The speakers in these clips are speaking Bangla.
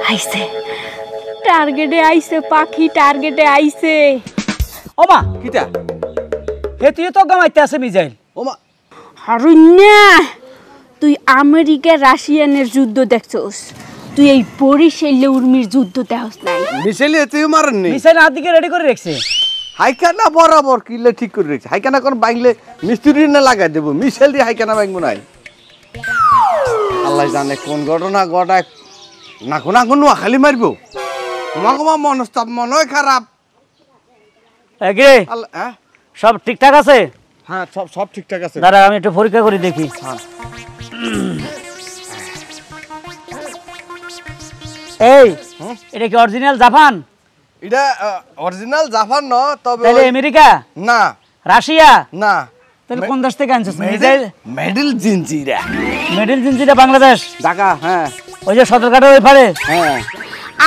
আইছে টার্গেটে আইছে পাখি টার্গেটে আইছে ওমা কিটা হেতিয়ে তো গামাইতে আছে মিজাইল ওমা হারুন্যা তুই আমেরিকা রাশিয়ানের যুদ্ধ দেখছস তুই এই বরিশালে উর্মির যুদ্ধ দেখছ নাই মিসাইল এতেও মারেননি মিসাইল আদিকে রেডি করে রাখছে হাইকানা বরাবর কিলে ঠিক করে রেখেছে হাইকানা কোন বাইলে মিস্ত্রি না লাগাই দেব মিসাইল দিয়ে হাইকানা বাইঙ্গো নাই আল্লাহ জানে কোন ঘটনা ঘটায় না কোন খালি মারবো তোমাকে মনস্তাপ মনই খারাপ এগে আল্লাহ হ্যাঁ সব ঠিকঠাক আছে হ্যাঁ সব ঠিকঠাক আছে দাঁড়া আমি একটু পরীক্ষা করে দেখি এই এটা কি অরিজিনাল জাপান এটা অরিজিনাল জাপান ন তবে তাহলে আমেরিকা না রাশিয়া না তাহলে কোন দেশ থেকে আনছিস মিসাইল মেডেল জিনজিরা মিডল জিনজিটা বাংলাদেশ ঢাকা হ্যাঁ ওই যে সদরঘাটের ওই পারে হ্যাঁ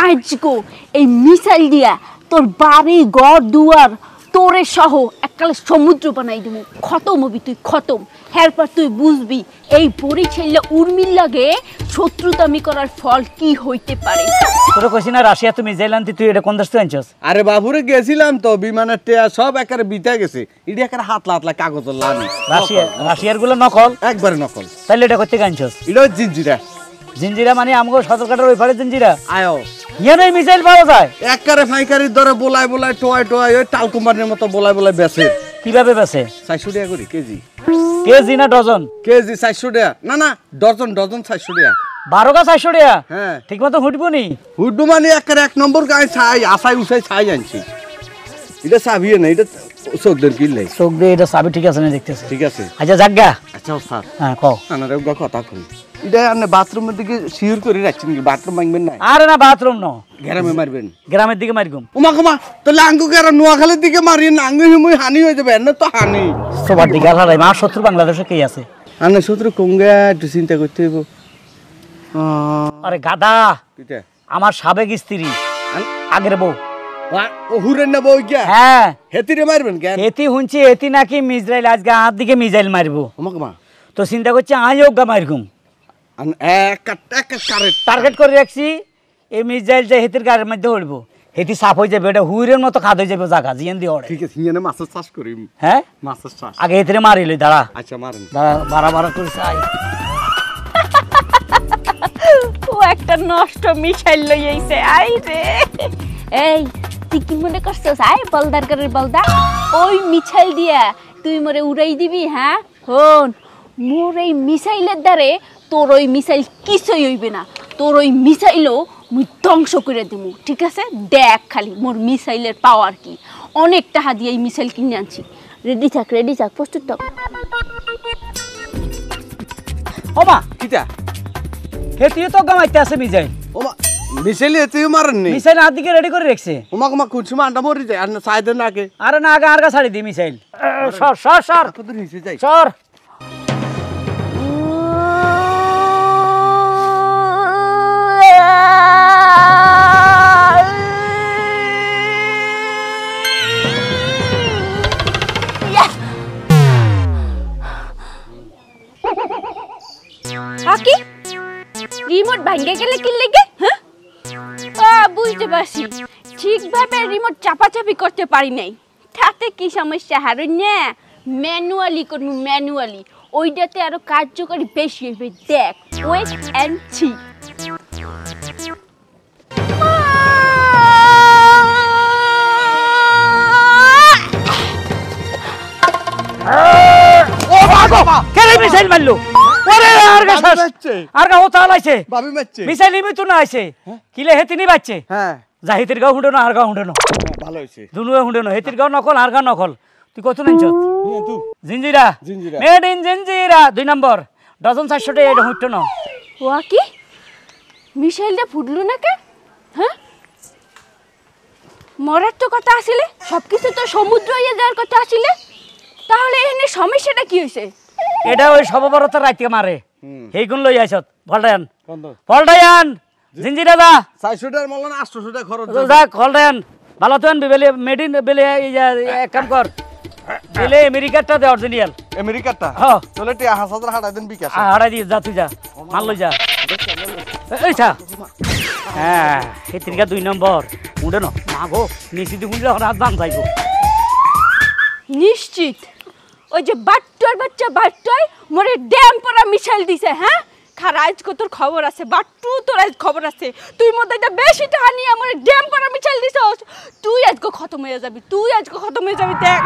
আজকো এই মিসাইল দিয়া তোর বাড়ি ঘর দুয়ার তোরে সহ এককালে সমুদ্র বানাই দেবো খতম হবি তুই খতম এরপর তুই বুঝবি এই বরিশালে উর্মির লাগে শত্রুতামি করার ফল কি হইতে পারে তোরে কইছি না রাশিয়া তুমি মিসাইল আনতি তুই এটা কোন দেশ থেকে আনছিস আরে বাবুরে গেছিলাম তো বিমানের টেয়া সব একারে বিতা গেছে ইডি একারে হাতলা কাগজ লানি রাশিয়ার গুলো নকল একবারে নকল তাহলে এটা কোথা থেকে আনছিস এটা জিনজিরা জিনজিরা মানে আমগো সদরঘাটের ওই পারে জিনজিরা আয়ো ইয়ানে মিসাইল পাওয়া যায় একবারে ফাইকারির দরে বলাই টোয় ওই টাল কোম্পানির মতো বলাই বেচে কিভাবে বেচে 400 টাকা করে কেজি কেজি না ডজন কেজি 400 টাকা না ডজন 400 টাকা 12 কা 400 টাকা হ্যাঁ ঠিক মতো হুটবো নি হুড্ডু মানে একবারে এক নম্বর গায়ে ছাই আসাই উসাই ছাই আনছি এটা সাবিয়ে না এটা চোখদের কিনলে চোখ দিয়ে এটা সাবি ঠিক আছে না দেখতেছে ঠিক আছে আচ্ছা জাগা আচ্ছা স্যার হ্যাঁ কও না রে কথা কই এটা আপনি বাথরুমের দিকে শিওর করে রাখছেন কি বাথরুম ভাঙবেন না আরে না বাথরুম ন গ্রামে মারবেন গ্রামের দিকে মারগুম ওমা তাহলে আঙ্গু কেন নোয়াখালীর দিকে মারি না আঙ্গু হিমুই হানি হয়ে যাবে না তো হানি সবার দিকে আলাদাই মা শত্রু বাংলাদেশে কে আছে আনে শত্রু কঙ্গা একটু চিন্তা করতে হইব আরে গাদা কিটা আমার সাবেক স্ত্রী আগের বউ ও হুরেন না বই গিয়া হ্যাঁ হেতিরে মারবেন কেন এতি হুনছি এতি নাকি মিজরাইল আজকে হাত দিকে মিজাইল মারবো ওমা তো চিন্তা করছি আমিও গা মারগুম এক কারেক্ট টার্গেট করে রাখছি এই মিজাইল যে হেতির গাড়ির মধ্যে উঠবো হেতি সাফ হয়ে যাবে এটা হুইরের মতো খাদ হয়ে যাবে জায়গা জিয়ান দিয়ে ওড়ে ঠিক আছে হিয়ানে মাছের চাষ করি হ্যাঁ মাছের চাষ আগে হেতিরে মারিলই দাঁড়া আচ্ছা মারেন দাঁড়া বাড়া করে চাই ও একটা নষ্ট মিসাইল লই আইছে আই রে এই তুই কি মনে করছস আই বলদার করে বলদা ওই মিসাইল দিয়া তুই মরে উড়াই দিবি হ্যাঁ হন মোর এই মিসাইলের দ্বারে তোর ওই মিসাইল কিছুই হইবে না তোর ওই মিসাইলও মুই ধ্বংস করে দেবো ঠিক আছে দেখ খালি মোর মিসাইলের পাওয়ার কি অনেক টাকা দিয়ে এই মিসাইল কিনে আনছি রেডি থাক প্রস্তুত থাক ওমা কিটা হেতিয়ে তো গামাইতে আছে মিজাইল ওমা মিসাইল এতেও মারেননি মিসাইল হাত দিকে রেডি করে রাখছে ওমা কুচুমা আন্ডা মরি যায় আর সাইদের না আগে আরে না আগে আরগা ছাড়ি দি মিসাইল সর কত নিচে যাই সর আকি রিমোট ভাঙে গেলে কি লাগে হ্যাঁ বুঝতে পারছি ঠিকভাবে রিমোট চাপাচাপি করতে পারি নাই তাতে কি সমস্যা হারুন না ম্যানুয়ালি করবো ম্যানুয়ালি ওইটাতে আরো কার্যকরী বেশি হইবে দেখ ওয়েট অ্যান্ড সি ও বাবা কেন মিসাইল মারলো ওরে আরগা ও চালাইছে ভাবি মারছে মিসাইল ইমি তো না আইছে কিলে হেতি নি বাচ্চে হ্যাঁ জাহিতের গাও হুঁডো না আর গাও হুঁডো না ভালো হইছে দুনুয়ে হুঁডো না হেতির গাও নকল আর গাও নকল তুই কত নিছ তুই Jinjira made in Jinjira 2 number dozen 400 টাকা এটা হুঁটো না ওয়া কি মিসাইলটা ফুটলো না কে হ্যাঁ মরার তো কথা আসিলে সবকিছু তো সমুদ্র হয়ে যাওয়ার কথা আসিলে তাহলে এখানে সমস্যাটা কি হইছে এটা ওই সববরতের রাইতে মারে হেইগুন লই আইছত ফলটায়ান জিঞ্জিরা দা 400 টাকার মলন 800 টাকা খরচ যা ফলটায়ান ভালো তো আনবি বেলে মেডিন বেলে এই এক কাম কর এলে আমেরিকারটা দে অরিজিনাল আমেরিকাটা হ্যাঁ চলে টিয়া 5000 হাঁটাই দেন বিকাশ হারাই দিয়ে যা তুই যা মাল লই যা এইটা হ্যাঁ হেতিরকা 2 নম্বর উড়ে না মাগো নিচি দি গুনলে রাত দাম যাইবো নিশ্চিত ওই যে বাট্টর বাচ্চা বাট্টয় মোরে ড্যাম পরা মিশাইল দিছে হ্যাঁ খারা আজকে তোর খবর আছে বাট্টু তোর আজ খবর আছে তুই মধ্যে এটা বেশি টাকা নিয়ে আমার ড্যাম পরা মিশাইল দিছ তুই আজকে খতম হয়ে যাবি দেখ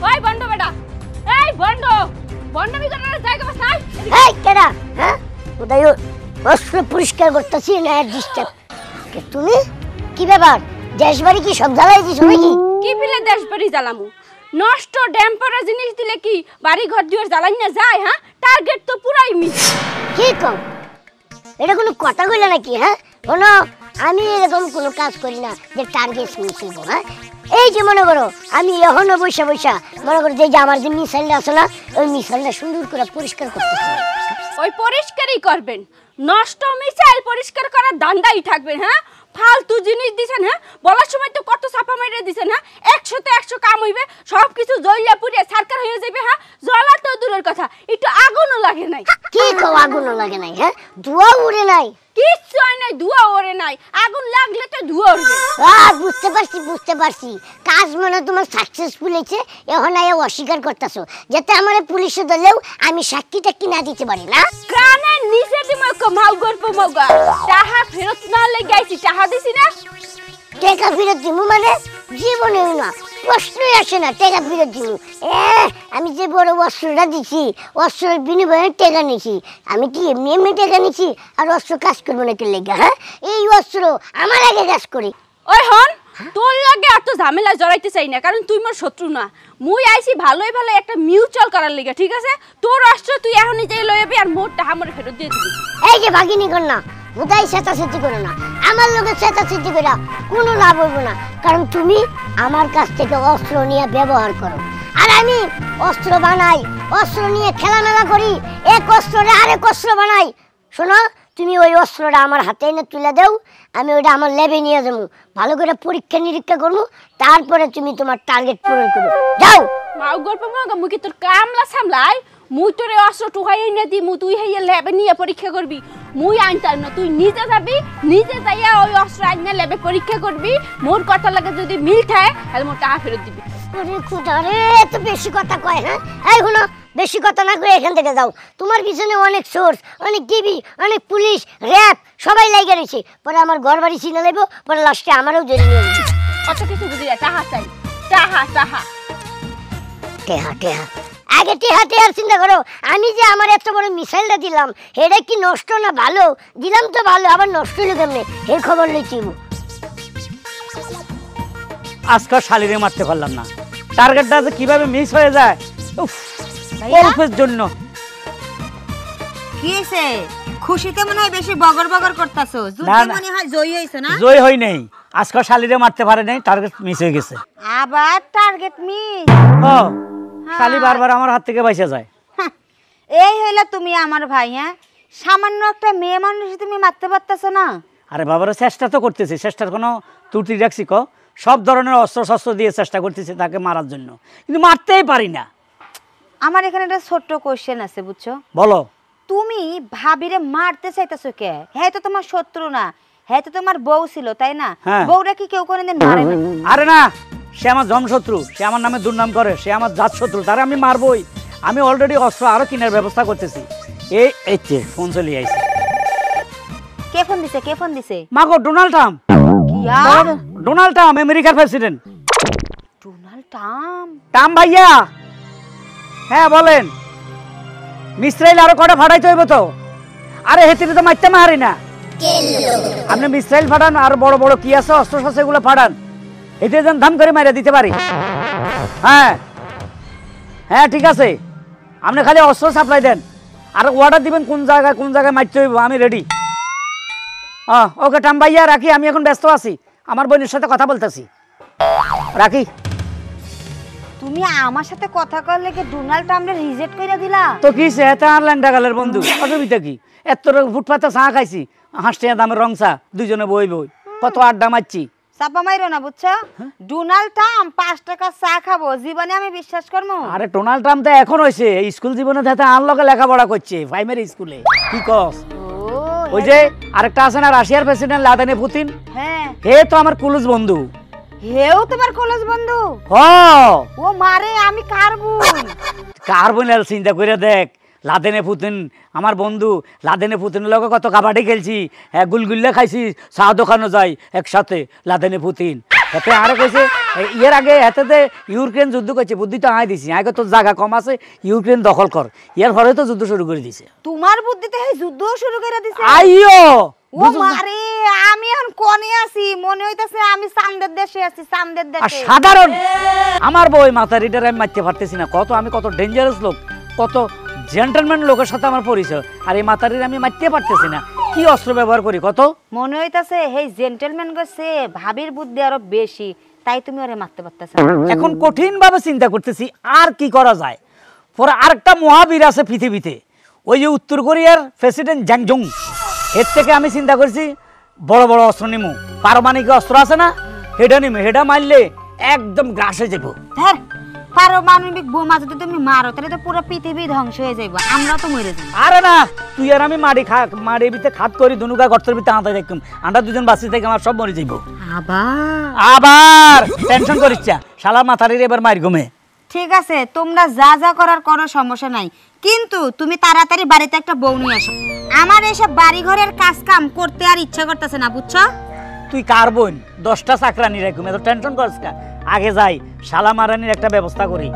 ওই বন্ধ বেটা এই বন্ধ বন্ধমি করার জায়গা বাস নাই এই কেডা হ্যাঁ উদয় অস্ত্র পরিষ্কার করতেছি না ডিস্টার্ব তুমি কি ব্যাপার দেশবাড়ি কি সব জ্বালাই দিছো নাকি কি পিলে দেশ বাড়ি জ্বালামু নষ্ট ড্যাম পরা জিনিস দিলে কি বাড়ি ঘর দুয়ার জ্বালাই না যায় হ্যাঁ টার্গেট তো পুরাই মিস কি কম এটা কোনো কথা কইলা নাকি হ্যাঁ শোনো আমি এরকম কোনো কাজ করি না যে টার্গেট মিস হইব হ্যাঁ এই যে মনে করো আমি এখনো বৈশা মনে করো যে আমার যে মিসাইলটা আছে না ওই মিসাইলটা সুন্দর করে পরিষ্কার করতেছি ওই পরিষ্কারই করবেন নষ্ট মিসাইল পরিষ্কার করার দান্দাই থাকবে হ্যাঁ ফালতু জিনিস দিছেন হ্যাঁ বলার সময় তো কত ছাপা মেরে দিছেন হ্যাঁ 100 তে 100 কাম হইবে সব কিছু জ্বলিয়া পুড়িয়ে সরকার হয়ে যাবে হ্যাঁ জ্বলা তো দূরের কথা একটু আগুনও লাগে নাই কি কও আগুনও লাগে নাই হ্যাঁ ধোঁয়া উড়ে নাই কিচ্ছু হয় নাই ধোঁয়া ওরে নাই আগুন লাগলে তো ধোঁয়া উঠবে বুঝতে পারছি কাজ মনে তোমার সাকসেসফুল হয়েছে এখন আয়া অস্বীকার করতেছো যাতে আমার পুলিশে ধরলেও আমি সাক্ষী টাক্ষী না দিতে পারি না কানের নিচে দিমা কমাল গল্প মগা টাহা ফেরত না লাগাইছি টাহা দিছি না টাকা ফেরত দিব মানে জীবনেও না প্রশ্নই আসে না টাকা ফেরত দিব আমি যে বড় অস্ত্রটা দিছি অস্ত্রের বিনিময়ে টাকা নিছি আমি কি এমনি টাকা নিছি আর অস্ত্র কাজ করবো না কে লেগে হ্যাঁ এই অস্ত্র আমার আগে কাজ করি ওই হন তোর লাগে এত ঝামেলা জড়াইতে চাই না কারণ তুই মোর শত্রু না মুই আইছি ভালোই ভালো একটা মিউচুয়াল করার লিগে ঠিক আছে তোর অস্ত্র তুই এখনই যাই লই যাবি আর মোর টাকা মোরে ফেরত দিয়ে দিবি এই যে ভাগিনী কন্যা উদাই চেঁচাচেঁচি করো না আমার লোকে চেঁচাচেঁচি করে কোনো লাভ হইব না কারণ তুমি আমার কাছ থেকে অস্ত্র নিয়ে ব্যবহার করো আর আমি অস্ত্র বানাই অস্ত্র নিয়ে খেলামেলা করি এক অস্ত্রে আরেক অস্ত্র বানাই শোনো তুমি ওই অস্ত্রটা আমার হাতে এনে তুলে দাও আমি ওইটা আমার ল্যাবে নিয়ে যাবো ভালো করে পরীক্ষা নিরীক্ষা করবো তারপরে তুমি তোমার টার্গেট পূরণ করো যাও মাও গল্প মগা মুই কি তোর কামলা সামলাই মুই তোরে অস্ত্র টুহাই এনে দি মুই তুই হেয়ে ল্যাবে নিয়ে পরীক্ষা করবি মুই আনতাম না তুই নিজে যাবি নিজে যাইয়া ওই অস্ত্র আইনা ল্যাবে পরীক্ষা করবি মোর কথা লাগে যদি মিল খায় তাহলে মোর টাকা ফেরত দিবি ওরে খুদা রে এত বেশি কথা কয় হ্যাঁ এই শুনো বেশি কথা না কই এখান থেকে যাও তোমার পিছনে অনেক সোর্স অনেক টিভি অনেক পুলিশ র‍্যাব সবাই লাইগা রইছে পরে আমার ঘর বাড়ি চিনে লইব পরে লাস্টে আমারও জড়ি নিয়ে যাবে কত কিছু বুঝি না টাকা চাই টাকা টেহা আগে টেহার চিন্তা করো আমি যে আমার এত বড় মিসাইলটা দিলাম এটা কি নষ্ট না ভালো দিলাম তো ভালো আবার নষ্ট হলো কেমনে এর খবর লইছি আজকাল শালিরে মারতে পারলাম না টার্গেটটা যে কিভাবে মিস হয়ে যায় উফ অল্পের জন্য কি হইছে খুশিতে মনে হয় বেশি বগর বগর করতাছো যুদ্ধে মনে হয় জয় হইছে না জয় হই নাই আজকাল শালিরে মারতে পারে নাই টার্গেট মিস হয়ে গেছে আবার টার্গেট মিস ও শালি বারবার আমার হাত থেকে বাইসা যায় এই হইলা তুমি আমার ভাই হ্যাঁ সামান্য একটা মেয়ে মানুষ তুমি মারতে পারতাছো না আরে বাবারে চেষ্টা তো করতেছি চেষ্টার কোনো ত্রুটি রাখছি ক সব ধরনের অস্ত্র শস্ত্র দিয়ে চেষ্টা করতেছি তাকে মারার জন্য কিন্তু মারতেই পারি না আমার এখানে একটা ছোট্ট কোশ্চেন আছে বুঝছো বলো তুমি ভাবিরে মারতে চাইতেছো কে হ্যাঁ তো তোমার শত্রু না হ্যাঁ তো তোমার বউ ছিল তাই না বউরা কি কেউ কোনোদিন মারে না আরে না সে আমার জমশত্রু সে আমার নামে দুর্নাম করে সে আমার জাত শত্রু তারে আমি মারবই আমি অলরেডি অস্ত্র আরো কেনার ব্যবস্থা করতেছি এই ফোন চলে আইছে কে ফোন দিছে মাগো ডোনাল্ড ট্রাম্প ডোনাল্ড ট্রাম্প আমেরিকার প্রেসিডেন্ট ডোনাল্ড ট্রাম্প ট্রাম্প ভাইয়া হ্যাঁ বলেন মিসরাইল আরো কটা ফাটাইতে হইব তো আরে হেতিরে তো মারতে মারি না আপনি মিসরাইল ফাটান আর বড় বড় কি আছে অস্ত্র শস্ত্র এগুলো ফাটান এতে যেন ধাম করে মারা দিতে পারি হ্যাঁ হ্যাঁ ঠিক আছে আপনি খালি অস্ত্র সাপ্লাই দেন আর অর্ডার দিবেন কোন জায়গায় মারতে হইব আমি রেডি ওকে ট্রাম্প ভাইয়া রাখি আমি এখন ব্যস্ত আছি আমার বোনের সাথে কথা বলতেছি রাখি তুমি আমার সাথে কথা কইলে কি ডোনাল্ড ট্রাম্পের রিজেক্ট কইরা দিলা তো কি সে তার ল্যান্ডাগালের বন্ধু অসুবিধা কি এত ফুটপাতে চা খাইছি 5 টাকা দামের রং চা দুইজনে বই কত আড্ডা মারছি চাপা মাইরো না বুঝছো ডোনাল্ড ট্রাম্প 5 টাকা চা খাবো জীবনে আমি বিশ্বাস করবো আরে ডোনাল্ড ট্রাম্প তো এখন হইছে স্কুল জীবনে যাতে আনলকে লেখাপড়া করছে প্রাইমারি স্কুলে কি কস ওই যে আরেকটা আছে না রাশিয়ার প্রেসিডেন্ট ভ্লাদিমির পুতিন হ্যাঁ হে তো আমার ক্লোজ বন্ধু হেও তোমার কলেজ বন্ধু ও মারে আমি কার বোন চিন্তা করে দেখ লাদেনে পুতিন আমার বন্ধু লাদেনে পুতিনের লগে কত কাবাডি খেলছি গুলগুল্লা খাইছি চা দোকানে যাই একসাথে লাদেনে পুতিন এতে আরে কইছে এর আগে এতে ইউক্রেন যুদ্ধ করছে বুদ্ধি তো আয় দিছি আগে তো জায়গা কম আছে ইউক্রেন দখল কর এর পরে তো যুদ্ধ শুরু করে দিছে তোমার বুদ্ধিতে এই যুদ্ধ শুরু করে দিছে আইয়ো ও মারে আমি এখন কোনে আছি মনে হইতাছে আমি চাঁদের দেশে আছি চাঁদের দেশে সাধারণ আমার বই মাথা রিডার আমি মারতে পারতেছি না আমি কত ডেঞ্জারাস লোক কত জেন্টলম্যান লোকের সাথে আমার পরিচয় আর এই মাতারির আমি মারতে পারতেছি না কি অস্ত্র ব্যবহার করি কত মনে হইতাছে এই জেন্টলম্যান গছে ভাবির বুদ্ধি আরো বেশি তাই তুমি ওরে মারতে পারতেছ এখন কঠিন ভাবে চিন্তা করতেছি আর কি করা যায় পরে আরেকটা মহাবীর আছে পৃথিবীতে ওই যে উত্তর কোরিয়ার প্রেসিডেন্ট জাং জং এর থেকে আমি চিন্তা করছি বড় বড় অস্ত্র নিমু পারমাণবিক অস্ত্র আছে না হেডা নিমু হেডা মারলে একদম গ্রাসে যাবো হ্যাঁ পারমাণবিক বোমা যদি তুমি মারো তাহলে তো পুরো পৃথিবী ধ্বংস হয়ে যাবে আমরা তো মরে যাব আরে না তুই আর আমি মাড়ির ভিতরে খাত করি দুনুকা গর্তের ভিতরে আঁতা দেখুম আমরা দুজন বাঁচি থেকে আমার সব মরে যাইব আবার টেনশন করিস না শালা মাথারির এবার মার ঘুমে ঠিক আছে তোমরা যা যা করার কোনো সমস্যা নাই কিন্তু তুমি তাড়াতাড়ি বাড়িতে একটা বউ নিয়ে আসো আমার এসব বাড়ি ঘরের কাজ কাম করতে আর ইচ্ছা করতেছে না বুঝছো তুই কার বোন 10টা চাকরানি রাখুম এত টেনশন করিস না আগে যাই শালা মারানির একটা ব্যবস্থা করি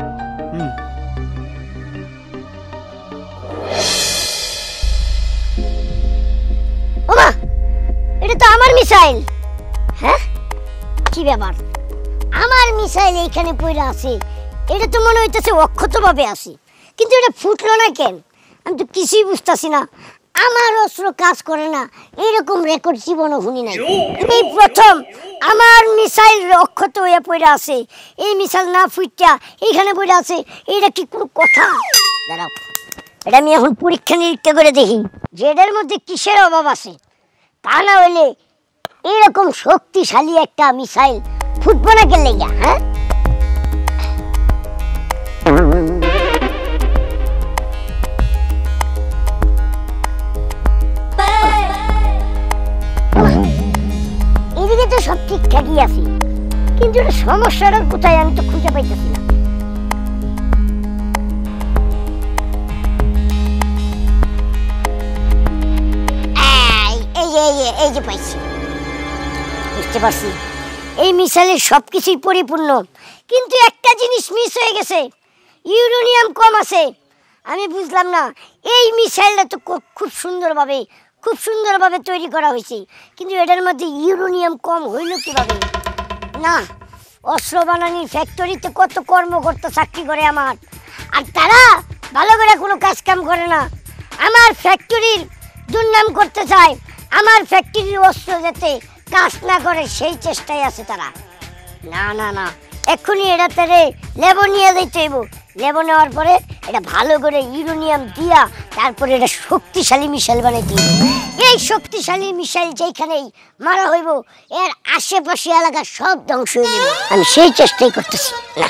ওমা এটা তো আমার মিসাইল হ্যাঁ কি ব্যাপার আমার মিসাইল এইখানে পড়ে আছে এটা তো মনে হইতেছে অক্ষতভাবে আছে কিন্তু এটা ফুটলো না কেন আমি তো কিছুই বুঝতাছি না আমার অস্ত্র কাজ করে না এরকম রেকর্ড জীবনও শুনি নাই এই প্রথম আমার মিসাইল অক্ষত হয়ে পড়ে আছে এই মিসাইল না ফুটটা এইখানে পড়ে আছে এটা কি কোনো কথা দাঁড়াও এটা আমি এখন পরীক্ষা নিরীক্ষা করে দেখি যে এটার মধ্যে কিসের অভাব আছে তা না হলে এরকম শক্তিশালী একটা মিসাইল ফুটবো না কেন লেগা হ্যাঁ এদিকে তো সব ঠিকঠাকই আছে কিন্তু সমস্যাটা কোথায় আমি তো খুঁজে পাইতেছি না এই যে পাইছি বুঝতে পারছি এই মিসাইলের সবকিছুই পরিপূর্ণ কিন্তু একটা জিনিস মিস হয়ে গেছে ইউরেনিয়াম কম আছে আমি বুঝলাম না এই মিসাইলটা তো খুব সুন্দরভাবে তৈরি করা হয়েছে কিন্তু এটার মধ্যে ইউরেনিয়াম কম হইল কিভাবে না অস্ত্র বানানির ফ্যাক্টরিতে কত কর্মকর্তা চাকরি করে আমার আর তারা ভালো করে কোনো কাজ কাম করে না আমার ফ্যাক্টরির দুর্নাম করতে চায় আমার ফ্যাক্টরির অস্ত্র যাতে কাজ না করে সেই চেষ্টায় আছে তারা না না না এক্ষুনি এটা তারে লেবো নিয়ে যাইতে হইব লেবো নেওয়ার পরে এটা ভালো করে ইউরেনিয়াম দিয়া তারপরে এটা শক্তিশালী মিসাইল বানাইতে হইব এই শক্তিশালী মিসাইল যেখানেই মারা হইব এর আশেপাশে এলাকা সব ধ্বংস হয়ে যাবে আমি সেই চেষ্টাই করতেছি না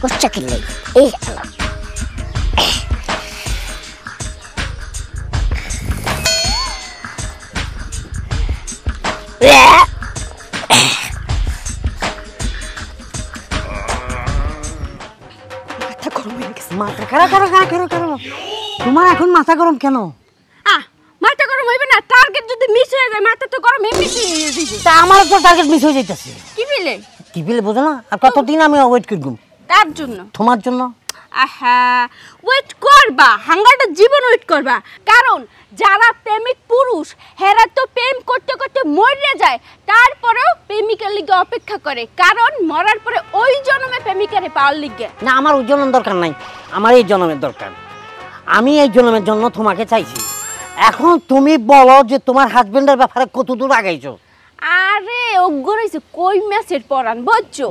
করছে কিনলে এই তোমার এখন মাথা গরম কেন মাথা গরম হইবে না টার্গেট যদি মিস হয়ে যায় মাথা তো গরম এমনি তা আমার তো টার্গেট মিস হয়ে যাইতেছে কি বিলে বোঝো না আর কতদিন আমি ওয়েট করব কার জন্য তোমার জন্য আহা ওয়েট করবা হাঙ্গারটা জীবন ওয়েট করবা কারণ যারা প্রেমিক পুরুষ হেরা তো প্রেম করতে করতে মরে যায় তারপরেও প্রেমিকার লিগে অপেক্ষা করে কারণ মরার পরে ওই জন্মে প্রেমিকারে পাওয়ার লিগে না আমার ওই জন্মের দরকার নাই আমার এই জন্মের দরকার আমি এই জন্মের জন্য তোমাকে চাইছি এখন তুমি বলো যে তোমার হাজবেন্ডের ব্যাপারে কতদূর আগাইছো আরে অজ্ঞর হয়েছে কই মাছের পরান বুঝছো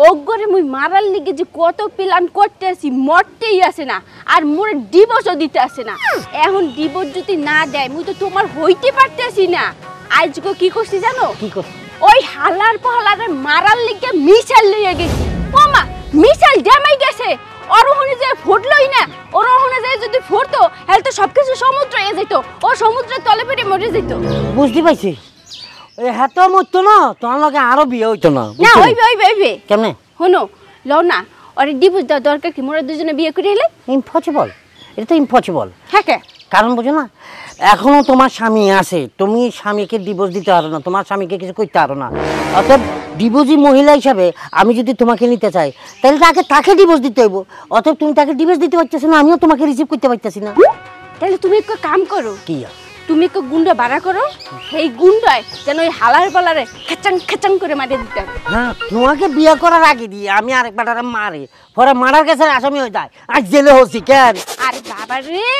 অজ্ঞরে মুই মারার লিগে যে কত প্ল্যান করতে আসি মরতেই আসে না আর মোরে ডিভোর্সও দিতে আসে না এখন ডিভোর্স যদি না দেয় মুই তো তোমার হইতে পারতেছি না আজকে কি করছি জানো কি করছিস ওই হালার পাহালারে মারার লিগে মিসাইল লইয়া গেছি ওমা মিসাইল জামাই গেছে অরহনে যে ফুটলই না অরহনে যে যদি ফুটতো তাহলে তো সবকিছু সমুদ্রে যেত ও সমুদ্রের তলে পেটে মরে যেত বুঝতে পাইছি ওই হাত মরতো না তোমার লগে আরো বিয়ে হইতো না না ওইবে কেমনে শোনো লও না ওরে ডিভোর্স দেওয়া দরকার কি মোরা দুজনে বিয়ে করে হেলে ইম্পসিবল এটা তো ইম্পসিবল হ্যাঁ কে কারণ বুঝো না এখনো তোমার স্বামী আছে তুমি স্বামীকে ডিভোর্স দিতে পারো না তোমার স্বামীকে কিছু করতে পারো না অর্থাৎ ডিভোর্সি মহিলা হিসাবে আমি যদি তোমাকে নিতে চাই তাহলে তাকে ডিভোর্স দিতে হইব অর্থাৎ তুমি তাকে ডিভোর্স দিতে পারতেছো না আমিও তোমাকে রিসিভ করতে পারতেছি না তাহলে তুমি একটু কাম করো কি তুমি একটু গুন্ডা বাড়া করো সেই গুন্ডায় যেন ওই হালার পালারে খেচাং খেচাং করে মারিয়ে দিতে হবে হ্যাঁ তোমাকে বিয়ে করার আগে দিয়ে আমি আরেকবার মারি পরে মারার কাছে আসামি হয়ে যায় আজ জেলে হচ্ছি কেন আরে বাবা রে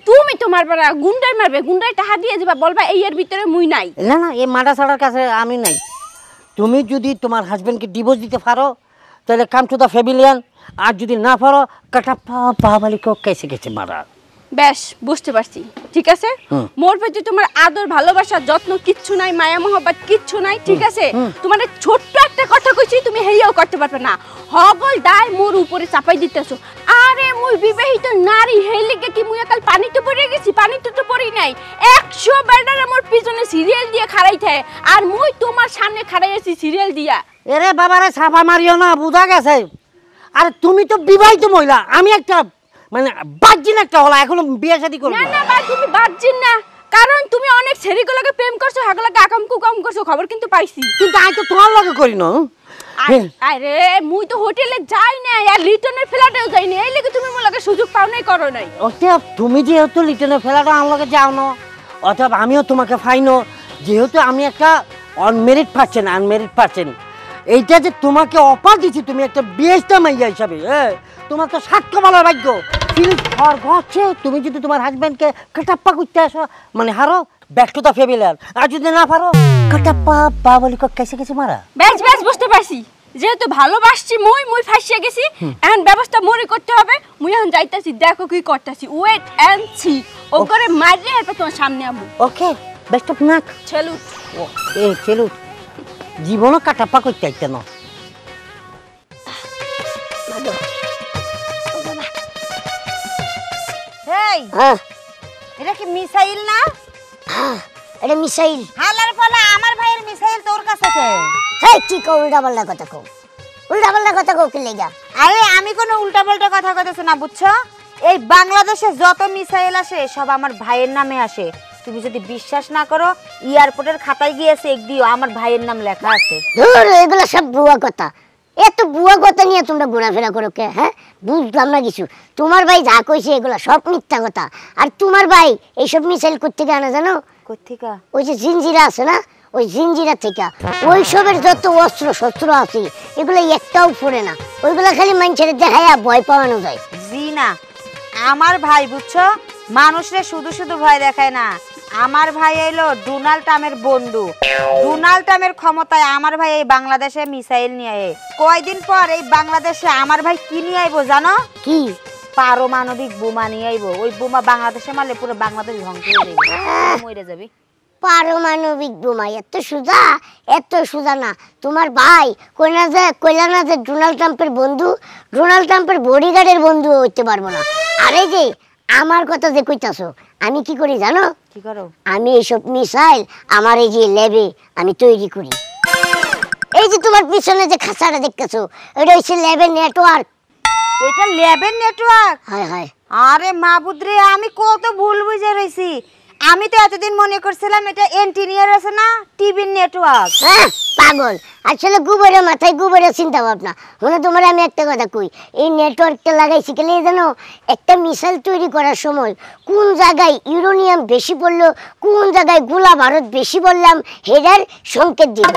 তুমি তোমার পারা গুন্ডাই মারবে গুন্ডাই টাকা দিয়ে যাবা বলবা এই এর ভিতরে মুই নাই না না এই মারা ছাড়ার কাছে আমি নাই তুমি যদি তোমার হাজবেন্ডকে ডিভোর্স দিতে পারো তাহলে কাম টু দ্য ফ্যামিলিয়ান আর যদি না পারো কাটাপ্পা বাবালিকে কেসে গেছে মারা বেশ বুঝতে পারছি ঠিক আছে মোর প্রতি তোমার আদর ভালোবাসা যত্ন কিচ্ছু নাই মায়া মহব্বত কিচ্ছু নাই ঠিক আছে তোমার ছোট্ট একটা কথা কইছি তুমি হেইয়াও করতে পারবে না হগল দায় মোর উপরে চাপাই দিতেছো আরে মুই বিবাহিত নারী হেই লিগে কি মুই কাল পানিতে পড়ে গেছি পানিতে তো পড়ি নাই 100 বেডার আমার পিছনে সিরিয়াল দিয়ে খাড়াই থাকে আর মুই তোমার সামনে খাড়াই আছি সিরিয়াল দিয়া এরে বাবারে ছাপা মারিও না বুঝা গেছে আর তুমি তো বিবাহিত মহিলা আমি একটা মানে বাজ্জিন একটা হলা এখনো বিয়ে শাদী করব না না ভাই তুমি বাজ্জিন না কারণ তুমি অনেক ছেড়িগুলোকে প্রেম করছো হাগলাকে আকাম কুকাম করছো খবর কিন্তু পাইছি কিন্তু আমি তো তোমার লগে করি না আরে মুই তো হোটেলে যাই না আর লিটনের ফ্ল্যাটেও যাই না এই লাগি তুমি মোর লগে সুযোগ পাও নাই করো নাই অতএব তুমি যেহেতু লিটনের ফ্ল্যাটে আমার লগে যাও না অতএব আমিও তোমাকে ফাইনো যেহেতু আমি একটা আনমেরিড পার্সন এইটা যে তোমাকে অফার দিচ্ছি তুমি একটা বিয়েটা মাইয়া হিসাবে তোমার তো সাক্ষ্য বলার ভাগ্য হচ্ছে তুমি যদি তোমার হাজব্যান্ডকে কাটাপ্পা করতে আসো মানে হারো ব্যাক টু দ্য ফ্যামিলিয়ার আর যদি না পারো কাটাপ্পা বাবালিকে কেসে কেসে মারা বেশ বুঝতে পারছি যেহেতু ভালোবাসছি মুই ফাঁসিয়ে গেছি এখন ব্যবস্থা মোরই করতে হবে মুই এখন যাইতাছি দেখো কি করতেছি ওয়েট এন্ড সি ও করে মারলে এরপর তোমার সামনে আমু ওকে বেস্ট অফ নাক সেলুট সেলুট জীবনও কাটাপ্পা করতে আইতে না হেই এটা কি মিসাইল না এটা মিসাইল হালার পালা আমার ভাইয়ের মিসাইল তোর কাছে আছে হেই কি কও উল্টা পাল্টা কথা কও কি লাগা আরে আমি কোনো উল্টাপাল্টা কথা কইতেছ না বুঝছো এই বাংলাদেশে যত মিসাইল আসে সব আমার ভাইয়ের নামে আসে তুমি যদি বিশ্বাস না করো এয়ারপোর্টের খাতায় গিয়ে চেক দিও আমার ভাইয়ের নাম লেখা আছে ধুর এগুলা সব বুয়া কথা এত বুয়া কথা নিয়ে তোমরা ঘোরাফেরা করো কে হ্যাঁ বুঝলাম না কিছু তোমার ভাই যা কইছে এগুলা সব মিথ্যা কথা আর তোমার ভাই এইসব মিসাইল করতে আনা জানো কোথেকা ওই যে জিঞ্জিরা আছে না ওই জিঞ্জিরা থেকে ওইসবের যত অস্ত্র শস্ত্র আছে এগুলো একটাও পড়ে না ওইগুলা খালি মানুষের দেখায়া ভয় পাওয়ানো যায় জি না আমার ভাই বুঝছো মানুষরে শুধু শুধু ভয় দেখায় না আমার ভাই এলো ডোনাল্ড ট্রাম্পের বন্ধু ডোনাল্ড ট্রাম্পের ক্ষমতায় আমার ভাই এই বাংলাদেশে মিসাইল নিয়ে আয় কয়দিন পর এই বাংলাদেশে আমার ভাই কি নিয়ে আইবো জানো কি পারমাণবিক বোমা নিয়ে আইবো ওই বোমা বাংলাদেশে মারলে পুরো বাংলাদেশ ধ্বংস হয়ে যাবে মরে যাবি পারমাণবিক বোমা এত সোজা না তোমার ভাই কইলা না যে ডোনাল্ড ট্রাম্পের বন্ধু ডোনাল্ড ট্রাম্পের বডিগার্ডের বন্ধু হইতে পারবো না আরে যে আমার কথা যে কইতাছো আমি কি করি জানো কি করো আমি এইসব মিসাইল আমার এই যে ল্যাবে আমি তৈরি করি এই যে তোমার পিছনে যে খাঁচাটা দেখতেছো এটা হচ্ছে ল্যাবের নেটওয়ার্ক এটা ল্যাবের নেটওয়ার্ক হায় আরে মাবুদরে আমি কত ভুল বুঝে রইছি আমি তো এতদিন মনে করছিলাম এটা এন্টিনিয়ার আছে না টিভির নেটওয়ার্ক পাগল আসলে মাথায় চিন্তা ভাবনা মনে তোমার আমি একটা কথা কই এই নেটওয়ার্কটা লাগাইছি কেন জানো একটা মিসাইল তৈরি করার সময় কোন জায়গায় ইউরেনিয়াম বেশি পড়লো কোন জায়গায় গোলা বারুদ বেশি বললাম হেডার সংকেত দিল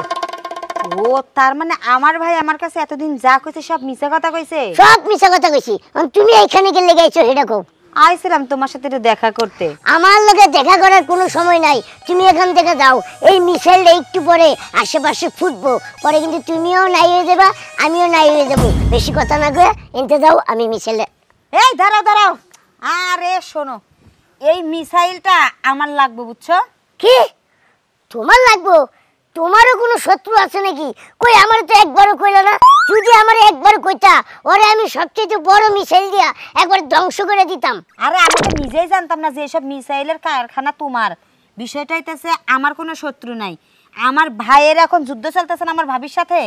ও তার মানে আমার ভাই আমার কাছে এতদিন যা কইছে সব মিছা কথা কইছে সব মিছা কথা কইছি তুমি এইখানে গেলে গাইছো হেডা কও আইছিলাম তোমার সাথে একটু দেখা করতে। আমার লগে দেখা করার কোনো সময় নাই, তুমি এখান থেকে যাও। এই মিসাইলটা একটু পরে আশেপাশে ফুটবো, পরে কিন্তু তুমিও নাই হয়ে যাবা, আমিও নাই হয়ে যাবো। বেশি কথা না কয়ে এনতে যাও, আমি মিসাইলে। এই দাঁড়াও দাঁড়াও, আরে শোনো, এই মিসাইলটা আমার লাগবে বুঝছো? কি তোমার লাগবো? তোমারও কোনো শত্রু আছে নাকি? কই আমার তো একবারও কইলো না। যদি আমার একবার কইতা, ওরে আমি সবচেয়ে বড় মিসাইল দিয়া একবার ধ্বংস করে দিতাম। আরে আমি তো নিজেই জানতাম না যে এসব মিসাইলের কারখানা তোমার। বিষয়টা হইতেছে আমার কোনো শত্রু নাই, আমার ভাইয়ের এখন যুদ্ধ চলতেছে না আমার ভাবির সাথে।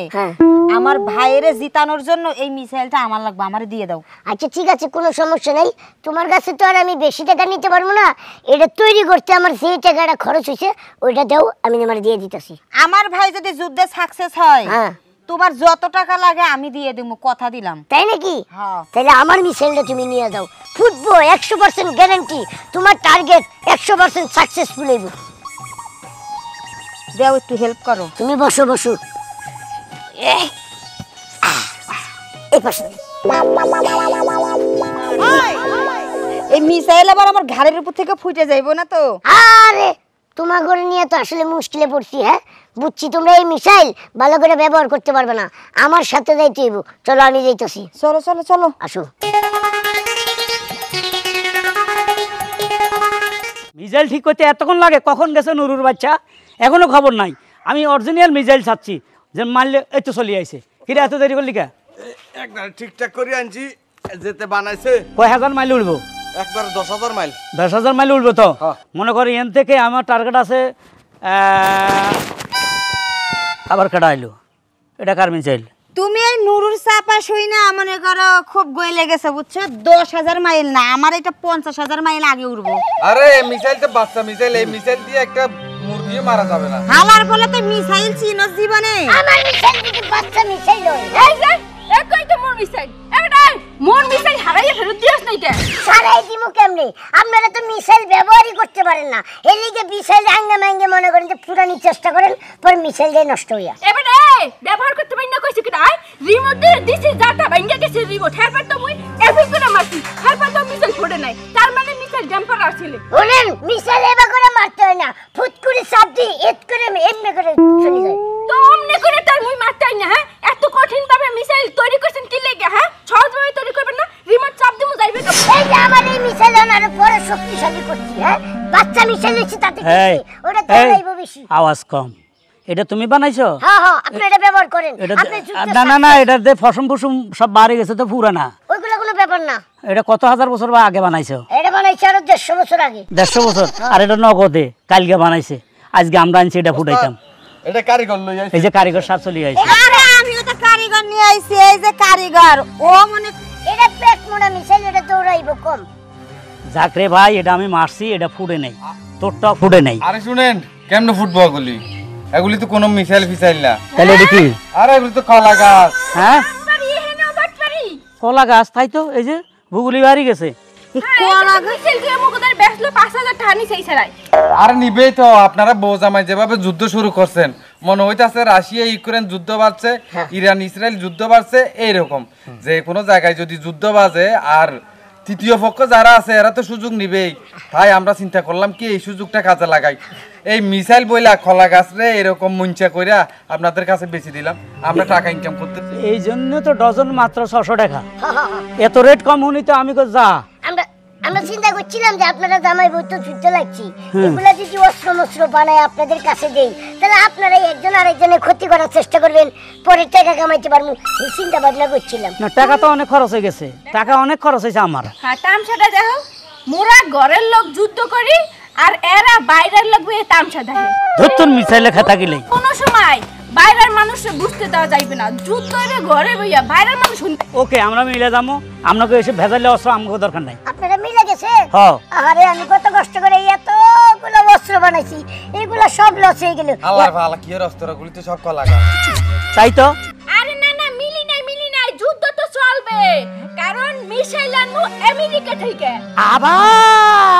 আমার ভাইয়ের জিতানোর জন্য এই মিসাইলটা আমার লাগবে, আমারে দিয়ে দাও। আচ্ছা ঠিক আছে, কোনো সমস্যা নাই। তোমার কাছে তো আর আমি বেশি টাকা নিতে পারবো না, এটা তৈরি করতে আমার যে টাকাটা খরচ হয়েছে ওইটা দাও, আমি আমার দিয়ে দিতেছি। আমার ভাই যদি যুদ্ধে সাকসেস হয়, তোমার যত টাকা লাগে আমি দিয়ে দেবো, কথা দিলাম। তাই নাকি? তাহলে আমার মিসাইলটা তুমি নিয়ে দাও, ফুটবো 100% গ্যারান্টি। তোমার টার্গেট 100% সাকসেসফুল হইব। দাও, একটু হেল্প করো। তুমি বসো বসো, এই পাশে। এই মিসাইল আবার আমার ঘাড়ের উপর থেকে ফুটে যাইবো না তো? আরে তোমার ঘরে নিয়ে তো আসলে মুশকিলে পড়ছি। হ্যাঁ বুঝছি, তোমরা এই মিসাইল ভালো করে ব্যবহার করতে পারবে না, আমার সাথে যাইতে হইব। চলো আমি যাইতেছি। চলো চলো চলো, আসো। মিসাইল ঠিক করতে এতক্ষণ লাগে? কখন গেছে নুরুর বাচ্চা? এখনো খবর নাই। আমি অরিজিনাল মিসাইল চাচ্ছি, যে মারলে এই তো চলে আইছে। কিরে এত দেরি করলি কে? একবার ঠিকঠাক করে আনছি, যেতে বানাইছে। কয় হাজার মাইল উড়বো? একবার 10,000 মাইল। 10,000 মাইল উঠবে তো? মনে করি এন থেকে আমার টার্গেট আছে। আবার কেডা আইলো? এটা কার মিসাইল? তুমি এই নুরুর চাপা শুই না মনে করো খুব গই লেগেছে বুঝছো? 10,000 মাইল না, আমার এটা 50,000 মাইল আগে উড়বো। আরে মিসাইল তো বাচ্চা মিসাইল, এই মিসাইল দিয়ে একটা মুরগিও মারা যাবে না। হালার বলে তো মিসাইল চিনোস জীবনে? আমার মিসাইল কিন্তু বাচ্চা মিসাইল হয়। এই যে একই তো মোর মিসাইল, এটাই মোর মিসাইল হারাইয়া ফেরত দিয়াস নাই কে? সারাই দিমু কেমনে? আপনারা তো মিসাইল ব্যবহারই করতে পারেন না, এর লিগে মিসাইল আঙ্গা মাঙ্গে মনে করেন যে পুরানির চেষ্টা করেন, পরে মিসাইল দিয়ে নষ্ট হইয়া। এবারে ব্যবহার করতে পারি না কইছি কিটা? রিমোট দিয়ে দিছি, যাটা ভাঙ্গা গেছে রিমোট, হেরপর তো মুই এফিক করে মারছি, হেরপর তো মিসাইল ফোড়ে নাই। তার মানে মিসাইল জাম্পার আসলে। বলেন মিসাইল এবার করে মারতে হয় না, ফুট করে চাপ দিয়ে এত করে এমনি করে চলে যায়। তো অমনে করে তার মুই মারতাই না। হ্যাঁ এত কঠিন ভাবে মিসাইল তৈরি করছেন কি লাগা? হ্যাঁ সহজভাবে তৈরি করবেন না, রিমোট চাপ দিমু যাইবে তো। এই যে আমার এই মিসাইল আরো বড় শক্তিশালী করছি। হ্যাঁ বাচ্চা মিসাইল হচ্ছে তাতে কি হচ্ছে? ওটা তো লাইব বেশি। আওয়াজ কম। এটা তুমি বানাইছো? হ্যাঁ হ্যাঁ, আপনি এটা ব্যবহার করেন। আপনি না না না, এটা যে ফসম ফসম সব বাড়ে গেছে তো পুরানা। ওইগুলো কোনো ব্যাপার না। এটা কত হাজার বছর বা আগে বানাইছো? এটা বানাইছে আরো 150 বছর আগে। 150 বছর? আর এটা নগদে কালকে বানাইছে, আজকে আমরা আনছি এটা ফুটাইতাম। এটা কারিগর লই আইছে। এই যে কারিগর সাথ চলে আইছে। আরে আমিও তো কারিগর নিয়ে আইছি, এই যে কারিগর ও মনে। এটা পেট মোড়া মিসাইল, এটা দৌড়াইবো কম। যাক রে ভাই, এটা আমি মারছি, এটা ফুটে নাই, তোরটাও ফুটে নাই। আরে শুনেন, কেমনে ফুটবো এগুলি? এগুলি তো কোনো মিসাইল ফিসাইল না। তাহলে এটা কি? আরে এগুলি তো কলা গাছ। হ্যাঁ পারি হেনো বাটপারি কলা গাছ, তাই তো। এই যে ভুগুলি বাড়ি গেছে। কোলা মিসাইল দিয়ে মুগদার বেচলো 5,000 টাকা নি সেই ছাড়াই। আর নিবেই তো, আপনারা বউ জামাই যেভাবে যুদ্ধ শুরু করছেন, মনে হইতাছে রাশিয়া ইউক্রেন যুদ্ধ বাড়ছে, ইরান ইসরায়েল যুদ্ধ বাড়ছে। এইরকম যে কোনো জায়গায় যদি যুদ্ধ বাজে আর তৃতীয় পক্ষ যারা আছে এরা তো সুযোগ নিবেই। তাই আমরা চিন্তা করলাম কি এই সুযোগটা কাজে লাগাই, এই মিসাইল বইলা কলা গাছ রে এরকম মুঞ্চা কইরা আপনাদের কাছে বেশি দিলাম, আমরা টাকা ইনকাম করতে। এই জন্য তো ডজন মাত্র 600 টাকা। এত রেট কম হনি তো আমি যা। আমরা চিন্তা করছিলাম যে আপনারা জামাই বউ তো যুদ্ধ লাগছি, এগুলা যদি অস্ত্র মস্ত্র বানায় আপনাদের কাছে দেই, তাহলে আপনারা একজন আরেকজনের ক্ষতি করার চেষ্টা করবেন, পরে টাকা কামাইতে পারবো, এই চিন্তা ভাবনা করছিলাম। না টাকা তো অনেক খরচ হয়ে গেছে, টাকা অনেক খরচ হয়েছে আমার। হ্যাঁ তামসাটা দেখো, মোরা ঘরের লোক যুদ্ধ করি আর এরা বাইরের লোক বইয়ে তামসা দেখে। ধরতুন মিসাইলে খেতা গেলেই কোনো সময় বাইরের মানুষ বুঝতে দেওয়া যাইবে না, যুদ্ধ হইবে ঘরে বইয়া, বাইরের মানুষ শুনবে। ওকে আমরা মিলে যাবো, আপনাকে এসে ভেজালে অস্ত্র আমাকে দরকার নাই। আপনারা মিলে গেছে? হ্যাঁ। আরে আমি কত কষ্ট করে এতগুলো অস্ত্র বানাইছি, এগুলো সব লস হয়ে গেল। আল্লাহ ভালো, কি এর অস্ত্রগুলি তো সব কলা গাছ। তাই তো। আরে না না, মিলি নাই, যুদ্ধ তো চলবে, কারণ মিসাইল আনবো আমেরিকা থেকে। আবার